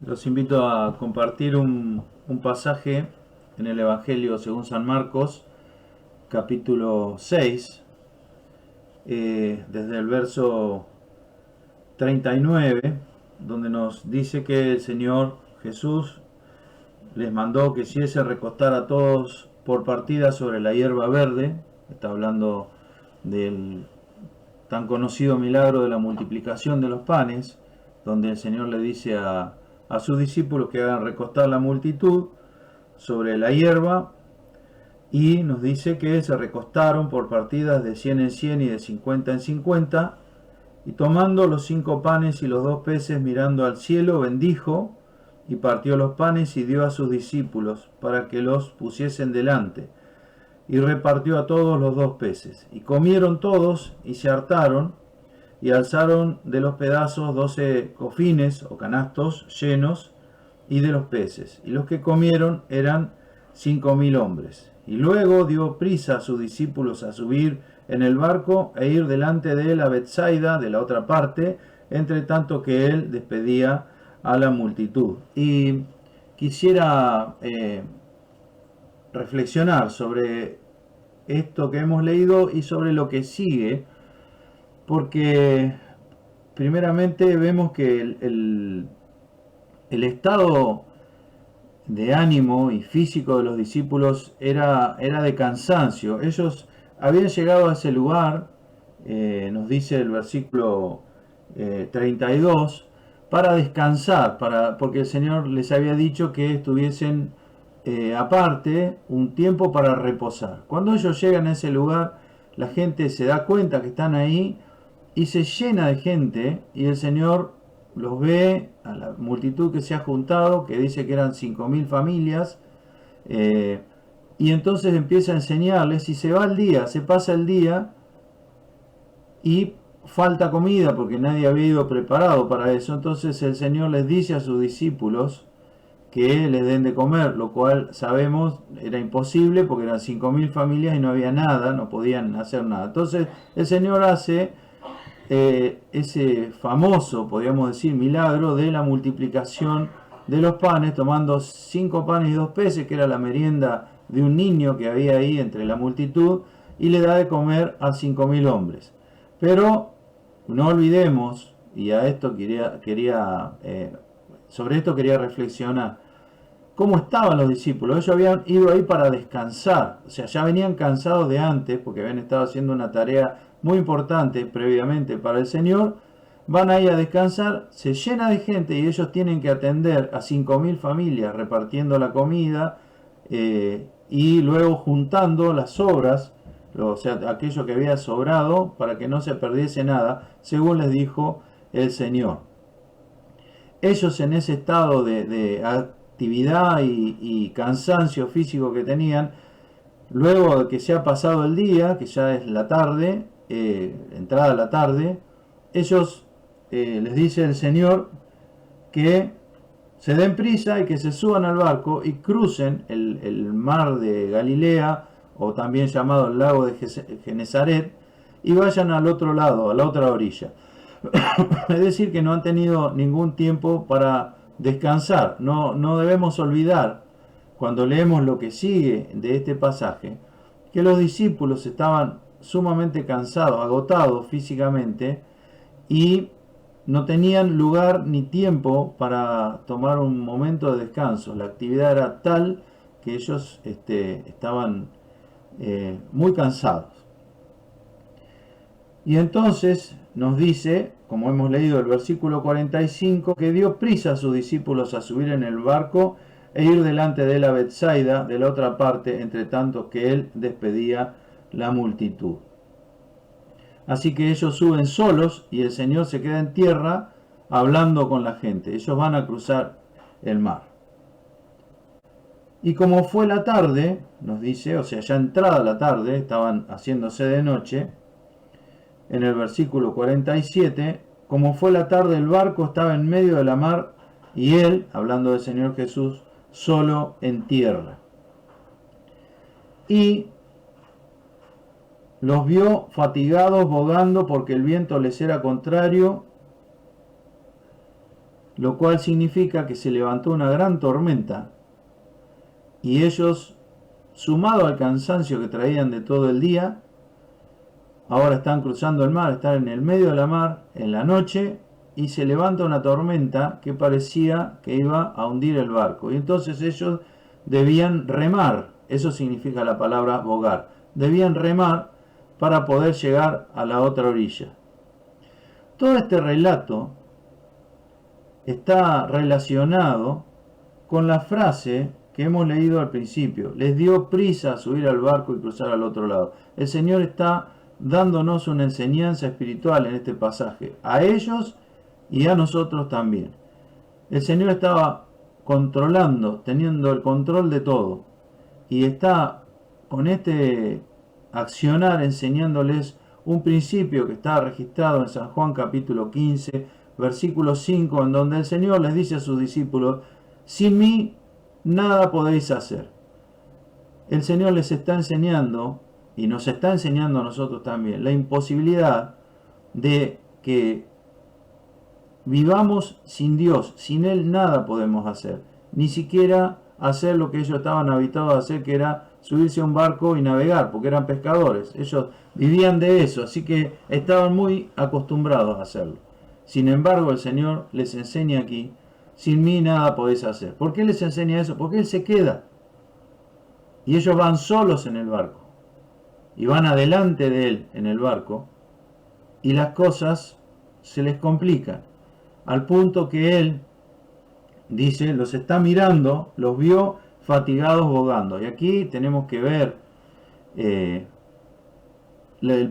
Los invito a compartir un pasaje en el Evangelio según San Marcos, capítulo 6, desde el verso 39, donde nos dice que el Señor Jesús les mandó que hiciesen recostar a todos por partida sobre la hierba verde. Está hablando del tan conocido milagro de la multiplicación de los panes, donde el Señor le dice a sus discípulos que hagan recostar la multitud sobre la hierba, y nos dice que se recostaron por partidas de 100 en 100 y de 50 en 50, y tomando los 5 panes y los 2 peces, mirando al cielo, bendijo y partió los panes y dio a sus discípulos para que los pusiesen delante, y repartió a todos los 2 peces. Y comieron todos y se hartaron, y alzaron de los pedazos 12 cofines o canastos llenos, y de los peces. Y los que comieron eran 5000 hombres. Y luego dio prisa a sus discípulos a subir en el barco e ir delante de él a Betsaida, de la otra parte, entre tanto que él despedía a la multitud. Y quisiera reflexionar sobre esto que hemos leído y sobre lo que sigue, porque primeramente vemos que el estado de ánimo y físico de los discípulos era de cansancio. Ellos habían llegado a ese lugar, nos dice el versículo 32, para descansar, porque el Señor les había dicho que estuviesen aparte un tiempo para reposar. Cuando ellos llegan a ese lugar, la gente se da cuenta que están ahí y se llena de gente, y el Señor los ve a la multitud que se ha juntado, que dice que eran 5000 familias, eh, y entonces empieza a enseñarles, y se va el día, se pasa el día, y falta comida porque nadie había ido preparado para eso. Entonces el Señor les dice a sus discípulos que les den de comer, lo cual sabemos era imposible porque eran 5000 familias y no había nada, no podían hacer nada. Entonces el Señor hace ese famoso, podríamos decir, milagro de la multiplicación de los panes, tomando 5 panes y 2 peces, que era la merienda de un niño que había ahí entre la multitud, y le da de comer a 5000 hombres. Pero no olvidemos, y a esto sobre esto quería reflexionar, cómo estaban los discípulos. Ellos habían ido ahí para descansar, o sea, ya venían cansados de antes porque habían estado haciendo una tarea muy importante previamente para el Señor. Van ahí a descansar, se llena de gente y ellos tienen que atender a 5000 familias repartiendo la comida, y luego juntando las sobras, o sea, aquello que había sobrado, para que no se perdiese nada, según les dijo el Señor. Ellos, en ese estado de actividad y cansancio físico que tenían, luego de que se ha pasado el día, que ya es la tarde, entrada la tarde, ellos, les dice el Señor que se den prisa y que se suban al barco y crucen el mar de Galilea, o también llamado el lago de Genezaret, y vayan al otro lado, a la otra orilla. Es decir, que no han tenido ningún tiempo para descansar. No debemos olvidar, cuando leemos lo que sigue de este pasaje, que los discípulos estaban sumamente cansados, agotados físicamente, y no tenían lugar ni tiempo para tomar un momento de descanso. La actividad era tal que ellos estaban muy cansados. Y entonces nos dice, como hemos leído el versículo 45, que dio prisa a sus discípulos a subir en el barco e ir delante de la Betsaida, de la otra parte, entre tanto que él despedía la multitud. Así que ellos suben solos y el Señor se queda en tierra hablando con la gente. Ellos van a cruzar el mar. Y como fue la tarde, nos dice, o sea, ya entrada la tarde, estaban haciéndose de noche, en el versículo 47, como fue la tarde, el barco estaba en medio de la mar y él, hablando del Señor Jesús, solo en tierra. Y los vio fatigados, bogando, porque el viento les era contrario, lo cual significa que se levantó una gran tormenta y ellos, sumado al cansancio que traían de todo el día, ahora están cruzando el mar, están en el medio de la mar en la noche y se levanta una tormenta que parecía que iba a hundir el barco. Y entonces ellos debían remar, eso significa la palabra bogar, debían remar para poder llegar a la otra orilla. Todo este relato está relacionado con la frase que hemos leído al principio. Les dio prisa a subir al barco y cruzar al otro lado. El Señor está dándonos una enseñanza espiritual en este pasaje, a ellos y a nosotros también. El Señor estaba controlando, teniendo el control de todo, y está con este accionar enseñándoles un principio que está registrado en San Juan capítulo 15, versículo 5, en donde el Señor les dice a sus discípulos: sin mí nada podéis hacer. El Señor les está enseñando, y nos está enseñando a nosotros también, la imposibilidad de que vivamos sin Dios. Sin Él nada podemos hacer, ni siquiera hacer lo que ellos estaban habituados a hacer, que era subirse a un barco y navegar, porque eran pescadores. Ellos vivían de eso, así que estaban muy acostumbrados a hacerlo. Sin embargo, el Señor les enseña aquí: sin mí nada podéis hacer. ¿Por qué les enseña eso? Porque Él se queda y ellos van solos en el barco y van adelante de Él en el barco, y las cosas se les complican al punto que Él dice, los está mirando, los vio fatigados bogando. Y aquí tenemos que ver el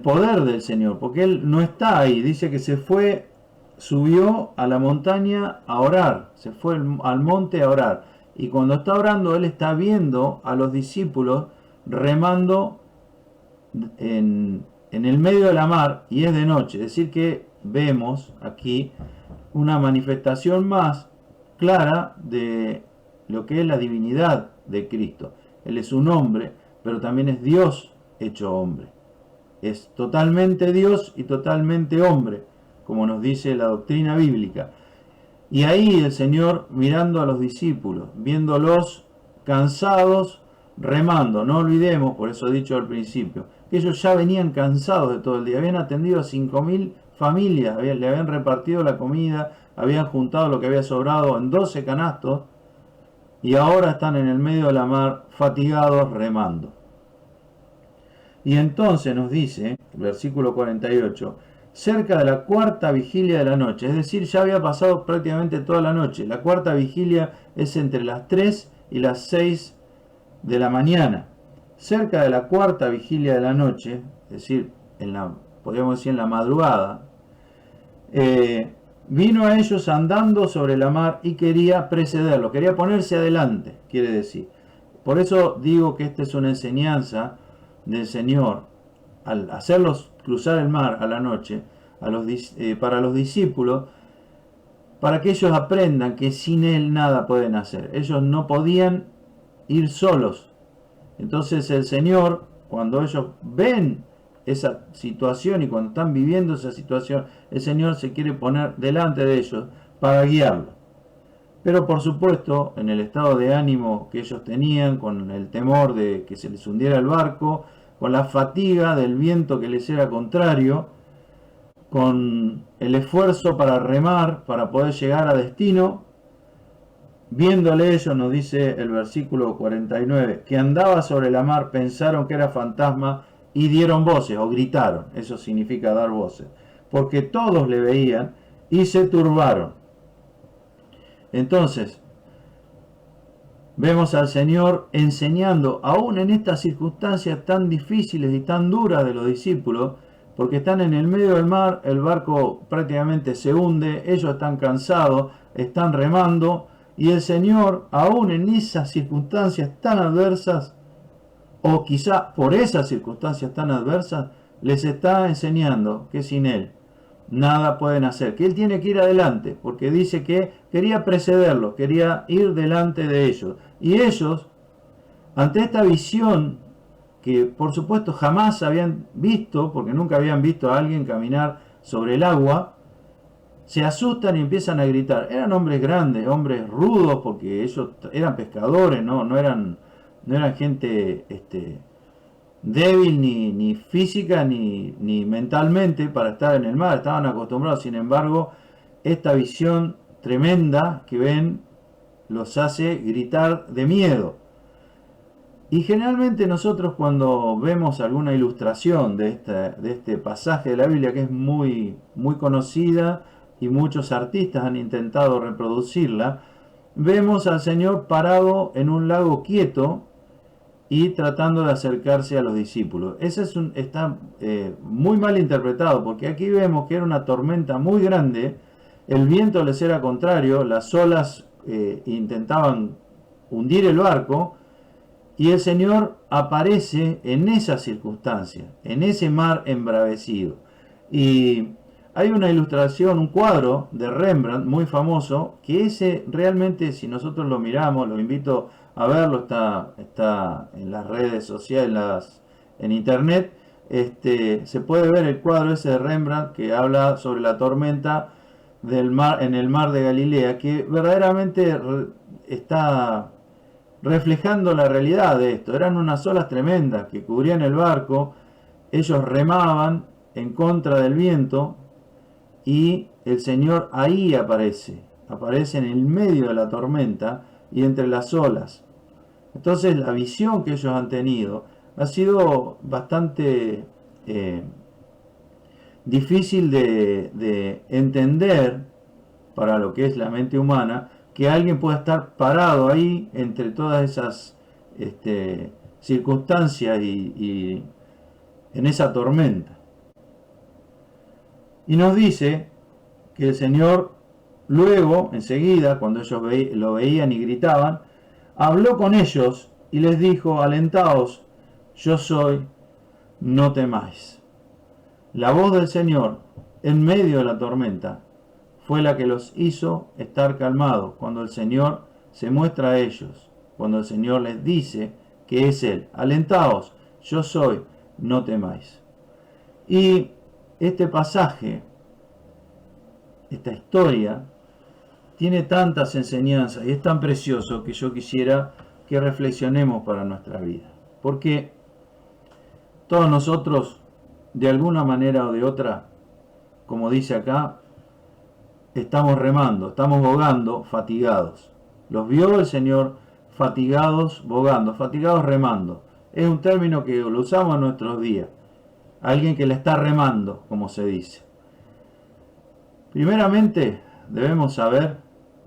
poder del Señor, porque Él no está ahí. Dice que se fue, subió a la montaña a orar, se fue al monte a orar. Y cuando está orando, Él está viendo a los discípulos remando en el medio de la mar, y es de noche. Es decir que vemos aquí una manifestación más clara de lo que es la divinidad de Cristo. Él es un hombre, pero también es Dios hecho hombre. Es totalmente Dios y totalmente hombre, como nos dice la doctrina bíblica. Y ahí el Señor mirando a los discípulos, viéndolos cansados, remando. No olvidemos, por eso he dicho al principio, que ellos ya venían cansados de todo el día. Habían atendido a 5.000 familias, le habían repartido la comida, habían juntado lo que había sobrado en 12 canastos, y ahora están en el medio de la mar, fatigados, remando. Y entonces nos dice, versículo 48, cerca de la cuarta vigilia de la noche, es decir, ya había pasado prácticamente toda la noche. La cuarta vigilia es entre las 3 y las 6 de la mañana. Cerca de la cuarta vigilia de la noche, es decir, podríamos decir en la madrugada, vino a ellos andando sobre la mar y quería precederlo, quería ponerse adelante, quiere decir. Por eso digo que esta es una enseñanza del Señor, al hacerlos cruzar el mar a la noche, para los discípulos, para que ellos aprendan que sin Él nada pueden hacer. Ellos no podían ir solos. Entonces el Señor, cuando ellos ven esa situación y cuando están viviendo esa situación, el Señor se quiere poner delante de ellos para guiarlos. Pero por supuesto, en el estado de ánimo que ellos tenían, con el temor de que se les hundiera el barco, con la fatiga del viento que les era contrario, con el esfuerzo para remar, para poder llegar a destino, viéndole ellos, nos dice el versículo 49, que andaba sobre la mar, pensaron que era fantasma y dieron voces, o gritaron, eso significa dar voces, porque todos le veían y se turbaron. Entonces, vemos al Señor enseñando, aún en estas circunstancias tan difíciles y tan duras de los discípulos, porque están en el medio del mar, el barco prácticamente se hunde, ellos están cansados, están remando, y el Señor, aún en esas circunstancias tan adversas, o quizá por esas circunstancias tan adversas, les está enseñando que sin Él nada pueden hacer, que Él tiene que ir adelante, porque dice que quería precederlos, quería ir delante de ellos. Y ellos, ante esta visión, que por supuesto jamás habían visto, porque nunca habían visto a alguien caminar sobre el agua, se asustan y empiezan a gritar. Eran hombres grandes, hombres rudos, porque ellos eran pescadores, no eran gente débil ni física ni mentalmente para estar en el mar, estaban acostumbrados. Sin embargo, esta visión tremenda que ven los hace gritar de miedo. Y generalmente nosotros, cuando vemos alguna ilustración de este pasaje de la Biblia, que es muy, muy conocida y muchos artistas han intentado reproducirla, vemos al Señor parado en un lago quieto y tratando de acercarse a los discípulos. Está muy mal interpretado, porque aquí vemos que era una tormenta muy grande, el viento les era contrario, las olas intentaban hundir el barco, y el Señor aparece en esa circunstancia, en ese mar embravecido. Y hay una ilustración, un cuadro de Rembrandt muy famoso, que ese realmente, si nosotros lo miramos, lo invito a verlo, está en las redes sociales, en internet, se puede ver el cuadro ese de Rembrandt que habla sobre la tormenta del mar, en el mar de Galilea, que verdaderamente está reflejando la realidad de esto. Eran unas olas tremendas que cubrían el barco, ellos remaban en contra del viento y el Señor ahí aparece en el medio de la tormenta y entre las olas. Entonces la visión que ellos han tenido ha sido bastante difícil de entender para lo que es la mente humana, que alguien pueda estar parado ahí entre todas esas circunstancias y en esa tormenta. Y nos dice que el Señor luego, enseguida, cuando ellos lo veían y gritaban, habló con ellos y les dijo: alentaos, yo soy, no temáis. La voz del Señor en medio de la tormenta fue la que los hizo estar calmados cuando el Señor se muestra a ellos, cuando el Señor les dice que es Él. Alentaos, yo soy, no temáis. Y este pasaje, esta historia, tiene tantas enseñanzas y es tan precioso que yo quisiera que reflexionemos para nuestra vida. Porque todos nosotros, de alguna manera o de otra, como dice acá, estamos remando, estamos bogando, fatigados. Los vio el Señor fatigados, bogando, fatigados remando. Es un término que lo usamos en nuestros días. Alguien que le está remando, como se dice. Primeramente, debemos saber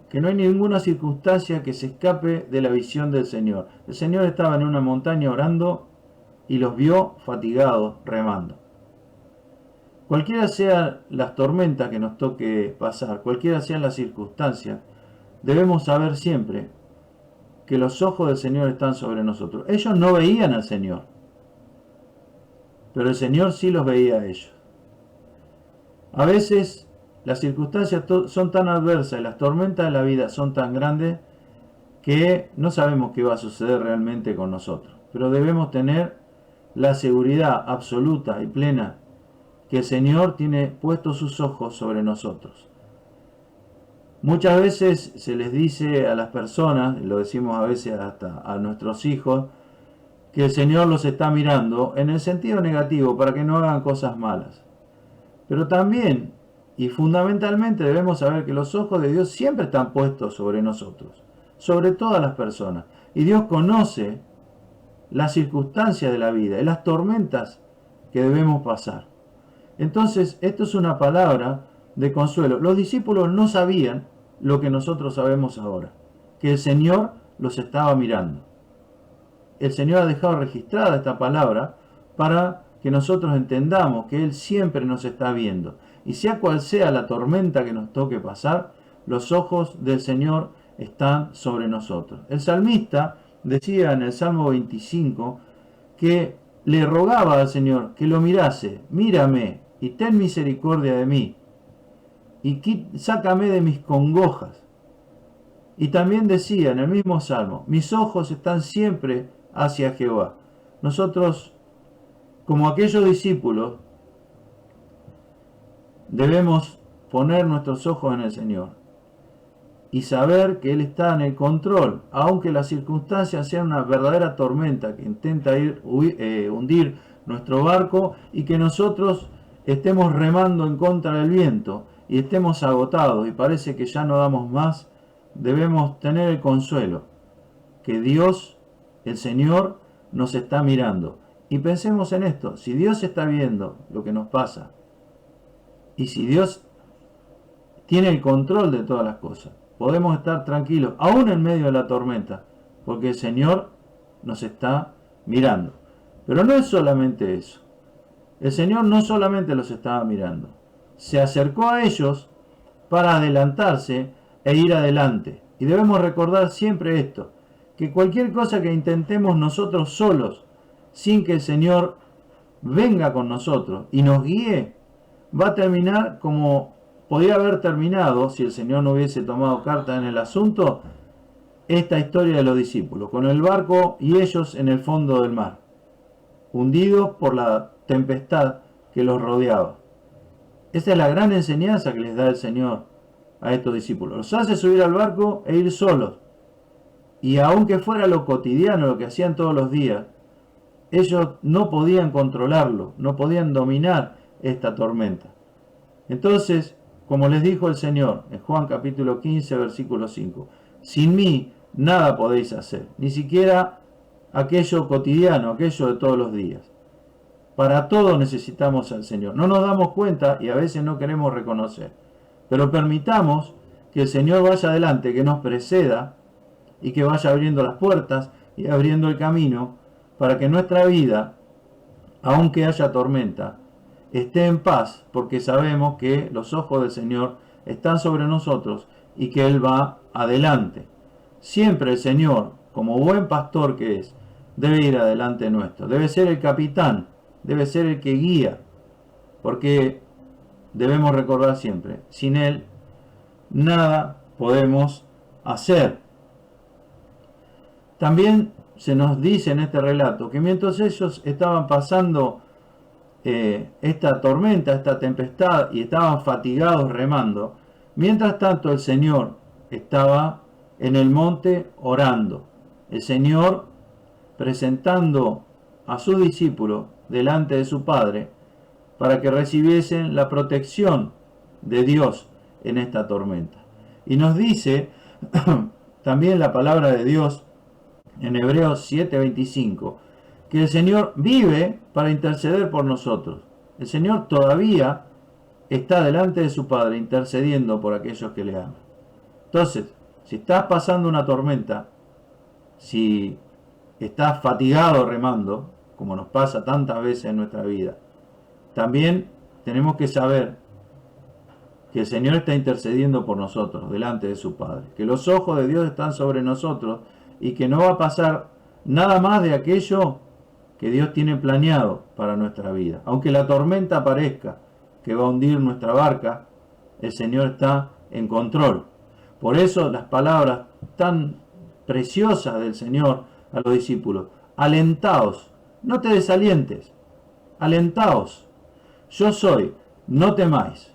que no hay ninguna circunstancia que se escape de la visión del Señor. El Señor estaba en una montaña orando y los vio fatigados, remando. Cualquiera sean las tormentas que nos toque pasar, cualquiera sean las circunstancias, debemos saber siempre que los ojos del Señor están sobre nosotros. Ellos no veían al Señor, pero el Señor sí los veía a ellos. A veces las circunstancias son tan adversas y las tormentas de la vida son tan grandes que no sabemos qué va a suceder realmente con nosotros. Pero debemos tener la seguridad absoluta y plena que el Señor tiene puestos sus ojos sobre nosotros. Muchas veces se les dice a las personas, lo decimos a veces hasta a nuestros hijos, que el Señor los está mirando en el sentido negativo para que no hagan cosas malas. Pero también y fundamentalmente debemos saber que los ojos de Dios siempre están puestos sobre nosotros, sobre todas las personas. Y Dios conoce las circunstancias de la vida y las tormentas que debemos pasar. Entonces, esto es una palabra de consuelo. Los discípulos no sabían lo que nosotros sabemos ahora, que el Señor los estaba mirando. El Señor ha dejado registrada esta palabra para que nosotros entendamos que Él siempre nos está viendo. Y sea cual sea la tormenta que nos toque pasar, los ojos del Señor están sobre nosotros. El salmista decía en el Salmo 25 que le rogaba al Señor que lo mirase: mírame y ten misericordia de mí y sácame de mis congojas. Y también decía en el mismo Salmo: mis ojos están siempre hacia Jehová. Nosotros, como aquellos discípulos, debemos poner nuestros ojos en el Señor y saber que Él está en el control, aunque las circunstancias sean una verdadera tormenta que intenta hundir nuestro barco y que nosotros estemos remando en contra del viento y estemos agotados y parece que ya no damos más. Debemos tener el consuelo que Dios, el Señor, nos está mirando. Y pensemos en esto: si Dios está viendo lo que nos pasa y si Dios tiene el control de todas las cosas, podemos estar tranquilos, aún en medio de la tormenta, porque el Señor nos está mirando. Pero no es solamente eso. El Señor no solamente los estaba mirando, se acercó a ellos para adelantarse e ir adelante. Y debemos recordar siempre esto, que cualquier cosa que intentemos nosotros solos, sin que el Señor venga con nosotros y nos guíe, va a terminar como podía haber terminado, si el Señor no hubiese tomado carta en el asunto, esta historia de los discípulos, con el barco y ellos en el fondo del mar, hundidos por la tempestad que los rodeaba. Esa es la gran enseñanza que les da el Señor a estos discípulos. Los hace subir al barco e ir solos. Y aunque fuera lo cotidiano, lo que hacían todos los días, ellos no podían controlarlo, no podían dominar esta tormenta. Entonces, como les dijo el Señor en Juan capítulo 15, versículo 5, sin mí nada podéis hacer, ni siquiera aquello cotidiano, aquello de todos los días. Para todo necesitamos al Señor. No nos damos cuenta y a veces no queremos reconocer. Pero permitamos que el Señor vaya adelante, que nos preceda y que vaya abriendo las puertas y abriendo el camino para que nuestra vida, aunque haya tormenta, esté en paz, porque sabemos que los ojos del Señor están sobre nosotros y que Él va adelante. Siempre el Señor, como buen pastor que es, debe ir adelante nuestro. Debe ser el capitán, debe ser el que guía, porque debemos recordar siempre, sin Él nada podemos hacer. También se nos dice en este relato que mientras ellos estaban pasando esta tormenta, esta tempestad, y estaban fatigados remando, mientras tanto el Señor estaba en el monte orando. El Señor presentando a sus discípulos delante de su Padre para que recibiesen la protección de Dios en esta tormenta. Y nos dice también la palabra de Dios en Hebreos 7:25, que el Señor vive para interceder por nosotros. El Señor todavía está delante de su Padre intercediendo por aquellos que le aman. Entonces, si estás pasando una tormenta, si estás fatigado remando, como nos pasa tantas veces en nuestra vida, también tenemos que saber que el Señor está intercediendo por nosotros delante de su Padre, que los ojos de Dios están sobre nosotros y que no va a pasar nada más de aquello que Dios tiene planeado para nuestra vida. Aunque la tormenta parezca que va a hundir nuestra barca, el Señor está en control. Por eso las palabras tan preciosas del Señor a los discípulos: alentaos, no te desalientes, alentaos, yo soy, no temáis,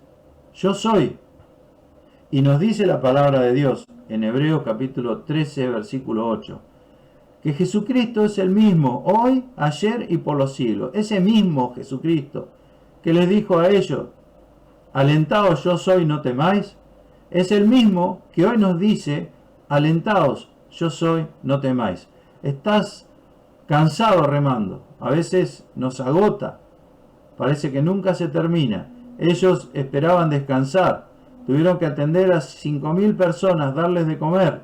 yo soy. Y nos dice la palabra de Dios en Hebreos capítulo 13, versículo 8, que Jesucristo es el mismo hoy, ayer y por los siglos. Ese mismo Jesucristo que les dijo a ellos: alentaos, yo soy, no temáis, es el mismo que hoy nos dice: alentaos, yo soy, no temáis. Estás cansado remando, a veces nos agota, parece que nunca se termina. Ellos esperaban descansar, tuvieron que atender a 5.000 personas, darles de comer,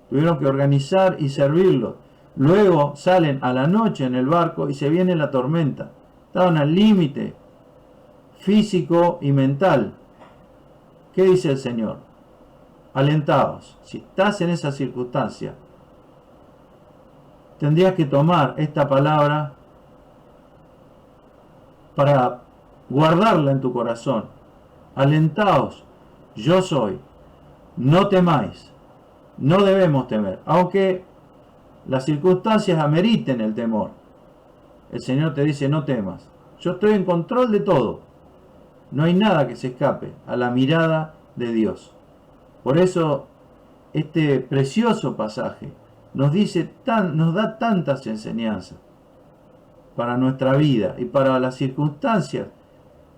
tuvieron que organizar y servirlos. Luego salen a la noche en el barco y se viene la tormenta. Estaban al límite físico y mental. ¿Qué dice el Señor? Alentaos. Si estás en esa circunstancia, tendrías que tomar esta palabra para guardarla en tu corazón. Alentaos, yo soy, no temáis. No debemos temer, aunque las circunstancias ameriten el temor. El Señor te dice: no temas, yo estoy en control de todo. No hay nada que se escape a la mirada de Dios. Por eso este precioso pasaje nos da tantas enseñanzas para nuestra vida y para las circunstancias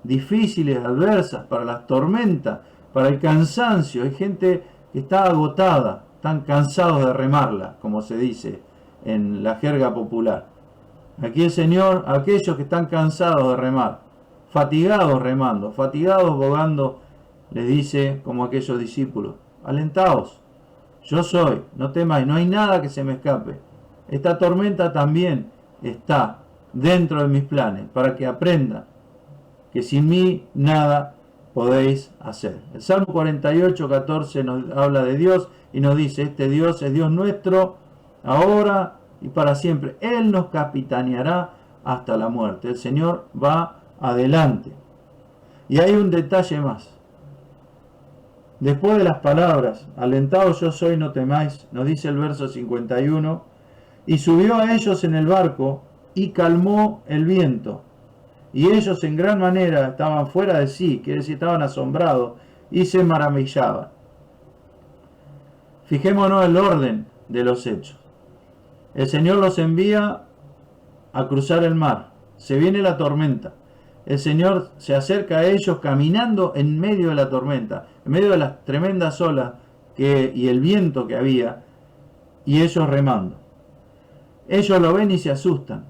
difíciles, adversas, para las tormentas, para el cansancio. Hay gente que está agotada, están cansados de remarla, como se dice en la jerga popular. Aquí el Señor, aquellos que están cansados de remar, fatigados remando, fatigados bogando, les dice como aquellos discípulos: alentaos, yo soy, no temáis, no hay nada que se me escape. Esta tormenta también está dentro de mis planes, para que aprendan que sin mí nada podéis hacer. El Salmo 48, 14 nos habla de Dios y nos dice: este Dios es Dios nuestro, ahora y para siempre. Él nos capitaneará hasta la muerte. El Señor va adelante. Y hay un detalle más. Después de las palabras, alentaos yo soy, no temáis, nos dice el verso 51, y subió a ellos en el barco y calmó el viento. Y ellos en gran manera estaban fuera de sí, quiere decir, estaban asombrados y se maravillaban. Fijémonos el orden de los hechos. El Señor los envía a cruzar el mar. Se viene la tormenta. El Señor se acerca a ellos caminando en medio de la tormenta, en medio de las tremendas olas y el viento que había, y ellos remando. Ellos lo ven y se asustan.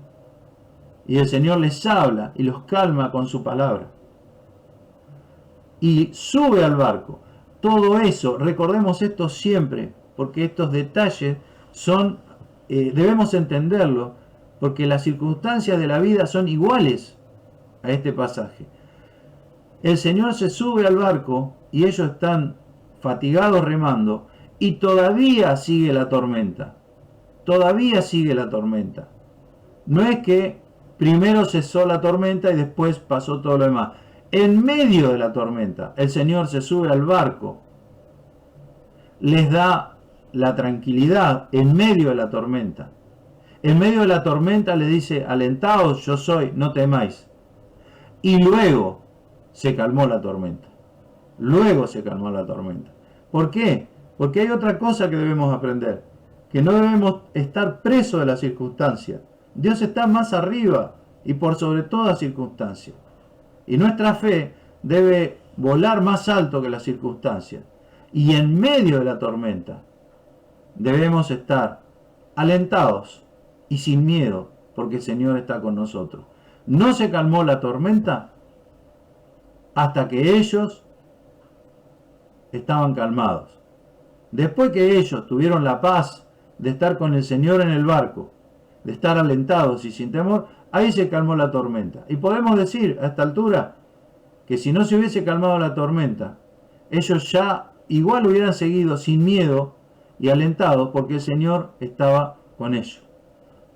Y el Señor les habla y los calma con su palabra. Y sube al barco. Todo eso, recordemos esto siempre, porque estos detalles son, debemos entenderlo, porque las circunstancias de la vida son iguales a este pasaje. El Señor se sube al barco y ellos están fatigados remando y todavía sigue la tormenta. Todavía sigue la tormenta. No es que primero cesó la tormenta y después pasó todo lo demás. En medio de la tormenta, el Señor se sube al barco, les da la tranquilidad en medio de la tormenta. En medio de la tormenta le dice: alentaos, yo soy, no temáis. Y luego se calmó la tormenta. Luego se calmó la tormenta. ¿Por qué? Porque hay otra cosa que debemos aprender, que no debemos estar presos de las circunstancias. Dios está más arriba y por sobre toda circunstancia. Y nuestra fe debe volar más alto que las circunstancias. Y en medio de la tormenta debemos estar alentados y sin miedo, porque el Señor está con nosotros. No se calmó la tormenta hasta que ellos estaban calmados. Después que ellos tuvieron la paz de estar con el Señor en el barco, de estar alentados y sin temor, ahí se calmó la tormenta. Y podemos decir a esta altura que si no se hubiese calmado la tormenta, ellos ya igual hubieran seguido sin miedo y alentados, porque el Señor estaba con ellos.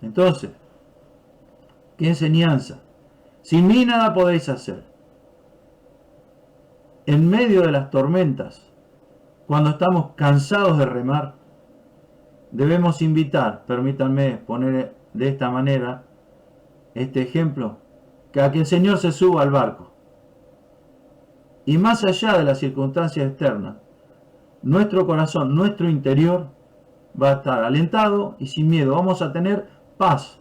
Entonces, ¿qué enseñanza? Sin mí nada podéis hacer. En medio de las tormentas, cuando estamos cansados de remar, debemos invitar, permítanme poner de esta manera este ejemplo, que a que el Señor se suba al barco. Y más allá de las circunstancias externas, nuestro corazón, nuestro interior va a estar alentado y sin miedo. Vamos a tener paz.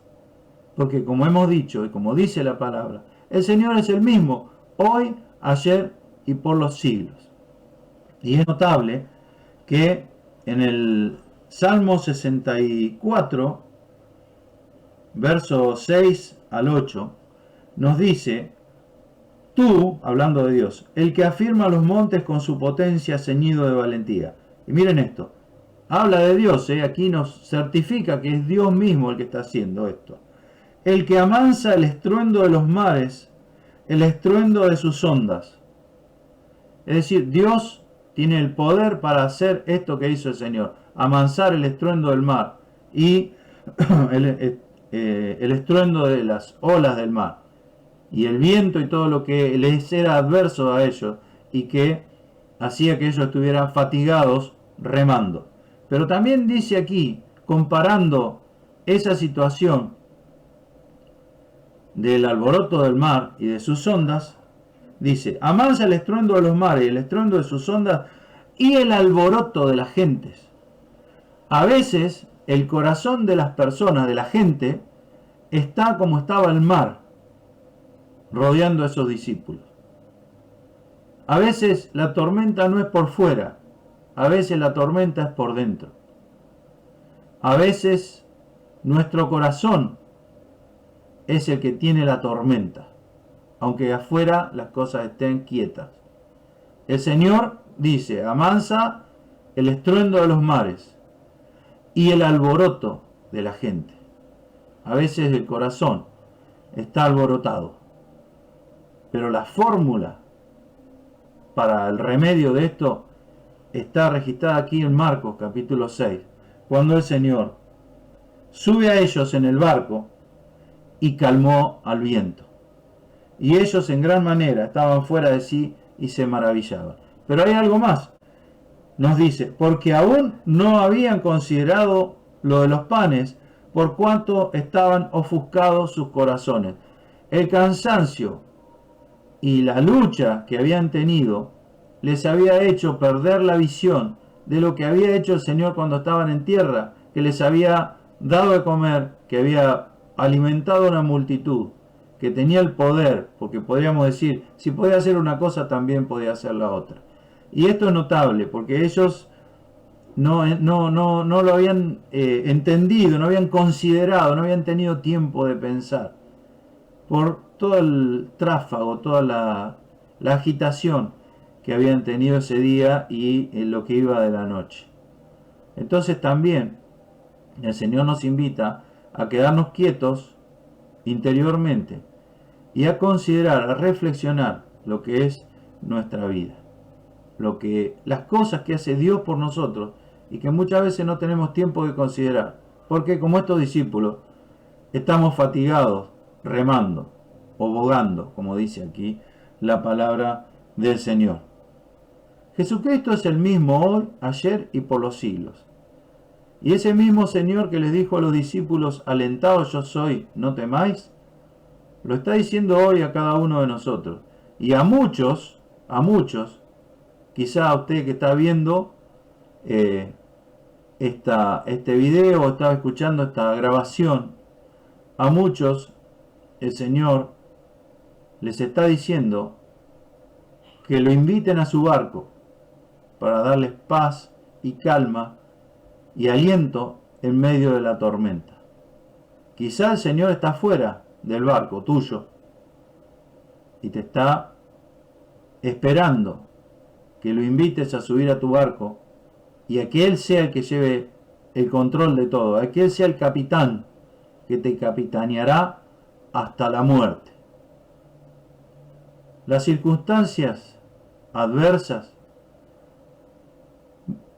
Porque como hemos dicho y como dice la palabra, el Señor es el mismo hoy, ayer y por los siglos. Y es notable que en el Salmo 64, versos 6 al 8, nos dice: tú, hablando de Dios, el que afirma los montes con su potencia ceñido de valentía. Y miren esto, habla de Dios, aquí nos certifica que es Dios mismo el que está haciendo esto. El que amansa el estruendo de los mares, el estruendo de sus ondas. Es decir, Dios tiene el poder para hacer esto que hizo el Señor, amansar el estruendo del mar y el estruendo de las olas del mar, y el viento y todo lo que les era adverso a ellos y que hacía que ellos estuvieran fatigados remando. Pero también dice aquí, comparando esa situación del alboroto del mar y de sus ondas, dice, amansa el estruendo de los mares, el estruendo de sus ondas y el alboroto de las gentes. A veces el corazón de las personas, de la gente, está como estaba el mar, rodeando a esos discípulos. A veces la tormenta no es por fuera, a veces la tormenta es por dentro. A veces nuestro corazón es el que tiene la tormenta, aunque afuera las cosas estén quietas. El Señor dice, amansa el estruendo de los mares y el alboroto de la gente. A veces el corazón está alborotado, pero la fórmula para el remedio de esto está registrada aquí en Marcos capítulo 6, cuando el Señor sube a ellos en el barco y calmó al viento. Y ellos en gran manera estaban fuera de sí y se maravillaban. Pero hay algo más. Nos dice, porque aún no habían considerado lo de los panes, por cuanto estaban ofuscados sus corazones. El cansancio y la lucha que habían tenido les había hecho perder la visión de lo que había hecho el Señor cuando estaban en tierra, que les había dado de comer, que había alimentado a una multitud, que tenía el poder, porque podríamos decir, si podía hacer una cosa también podía hacer la otra. Y esto es notable, porque ellos no lo habían entendido, no habían considerado, no habían tenido tiempo de pensar, por todo el tráfago, toda la agitación que habían tenido ese día y lo que iba de la noche. Entonces también el Señor nos invita a quedarnos quietos interiormente y a considerar, a reflexionar lo que es nuestra vida, las cosas que hace Dios por nosotros y que muchas veces no tenemos tiempo de considerar, porque como estos discípulos estamos fatigados remando o bogando, como dice aquí la palabra del Señor. Jesucristo es el mismo hoy, ayer y por los siglos. Y ese mismo Señor que les dijo a los discípulos, alentaos yo soy, no temáis, lo está diciendo hoy a cada uno de nosotros. Y a muchos, quizá a usted que está viendo este video o estaba escuchando esta grabación, a muchos el Señor les está diciendo que lo inviten a su barco para darles paz y calma y aliento en medio de la tormenta. Quizá el Señor está fuera del barco tuyo y te está esperando que lo invites a subir a tu barco y a que Él sea el que lleve el control de todo, a que Él sea el capitán que te capitaneará hasta la muerte. Las circunstancias adversas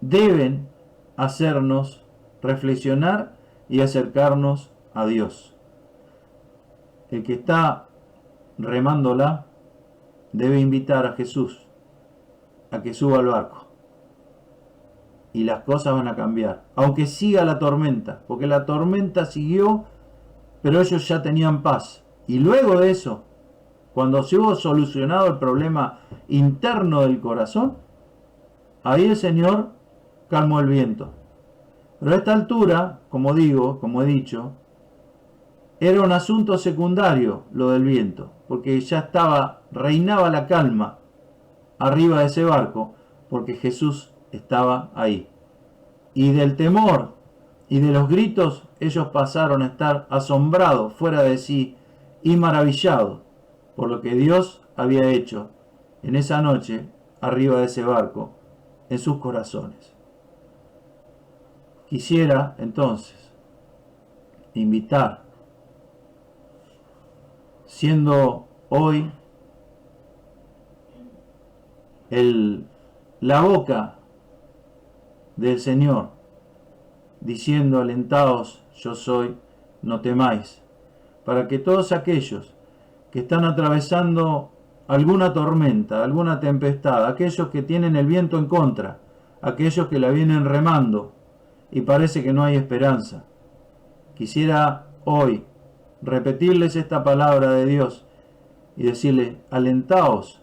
deben hacernos reflexionar y acercarnos a Dios. El que está remándola debe invitar a Jesús a que suba al barco y las cosas van a cambiar, aunque siga la tormenta, porque la tormenta siguió, pero ellos ya tenían paz. Y luego de eso, cuando se hubo solucionado el problema interno del corazón, ahí el Señor calmó el viento. Pero a esta altura, como he dicho, era un asunto secundario lo del viento, porque ya reinaba la calma arriba de ese barco, porque Jesús estaba ahí. Y del temor y de los gritos, ellos pasaron a estar asombrados, fuera de sí, y maravillados por lo que Dios había hecho en esa noche arriba de ese barco, en sus corazones. Quisiera entonces invitar, siendo hoy la boca del Señor, diciendo, alentaos yo soy, no temáis, para que todos aquellos que están atravesando alguna tormenta, alguna tempestad, aquellos que tienen el viento en contra, aquellos que la vienen remando y parece que no hay esperanza, quisiera hoy repetirles esta palabra de Dios y decirles, alentaos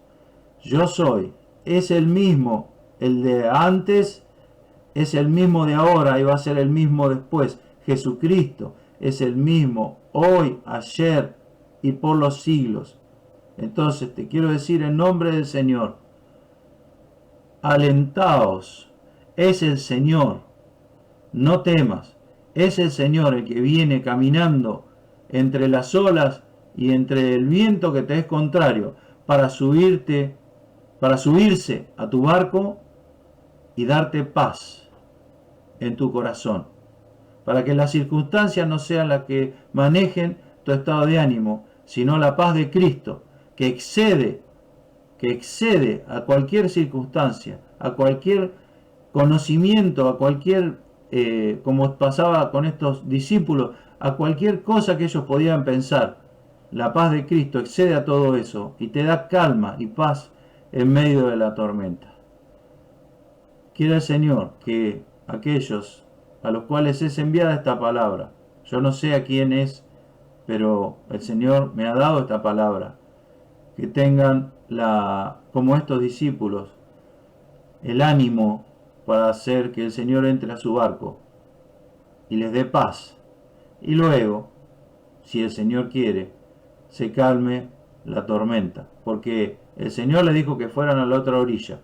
yo soy, es el mismo, el de antes es el mismo de ahora y va a ser el mismo después. Jesucristo es el mismo hoy, ayer y por los siglos. Entonces te quiero decir en nombre del Señor, alentaos, es el Señor, no temas, es el Señor el que viene caminando entre las olas y entre el viento que te es contrario para subirse a tu barco y darte paz en tu corazón, para que las circunstancias no sean las que manejen tu estado de ánimo, sino la paz de Cristo, que excede a cualquier circunstancia, a cualquier conocimiento, a cualquier, como pasaba con estos discípulos, a cualquier cosa que ellos podían pensar. La paz de Cristo excede a todo eso y te da calma y paz en medio de la tormenta. Quiere el Señor que aquellos a los cuales es enviada esta palabra, yo no sé a quién es, pero el Señor me ha dado esta palabra, que tengan como estos discípulos, el ánimo para hacer que el Señor entre a su barco y les dé paz. Y luego, si el Señor quiere, se calme la tormenta, porque el Señor le dijo que fueran a la otra orilla.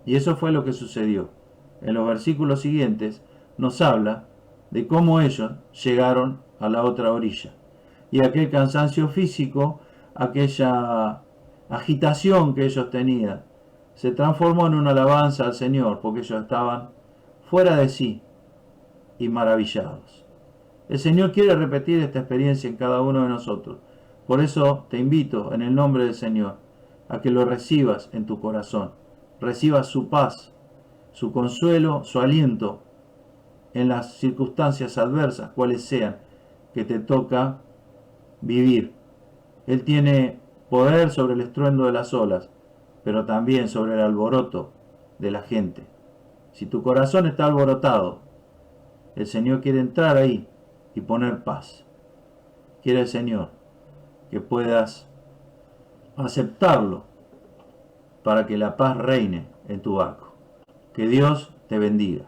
Y eso fue lo que sucedió. En los versículos siguientes nos habla de cómo ellos llegaron a la otra orilla. Y aquel cansancio físico, aquella agitación que ellos tenían, se transformó en una alabanza al Señor, porque ellos estaban fuera de sí y maravillados. El Señor quiere repetir esta experiencia en cada uno de nosotros. Por eso te invito en el nombre del Señor a que lo recibas en tu corazón. Recibas su paz, su consuelo, su aliento en las circunstancias adversas, cuales sean, que te toca vivir. Él tiene poder sobre el estruendo de las olas, pero también sobre el alboroto de la gente. Si tu corazón está alborotado, el Señor quiere entrar ahí y poner paz. Quiere el Señor que puedas aceptarlo para que la paz reine en tu barco. Que Dios te bendiga.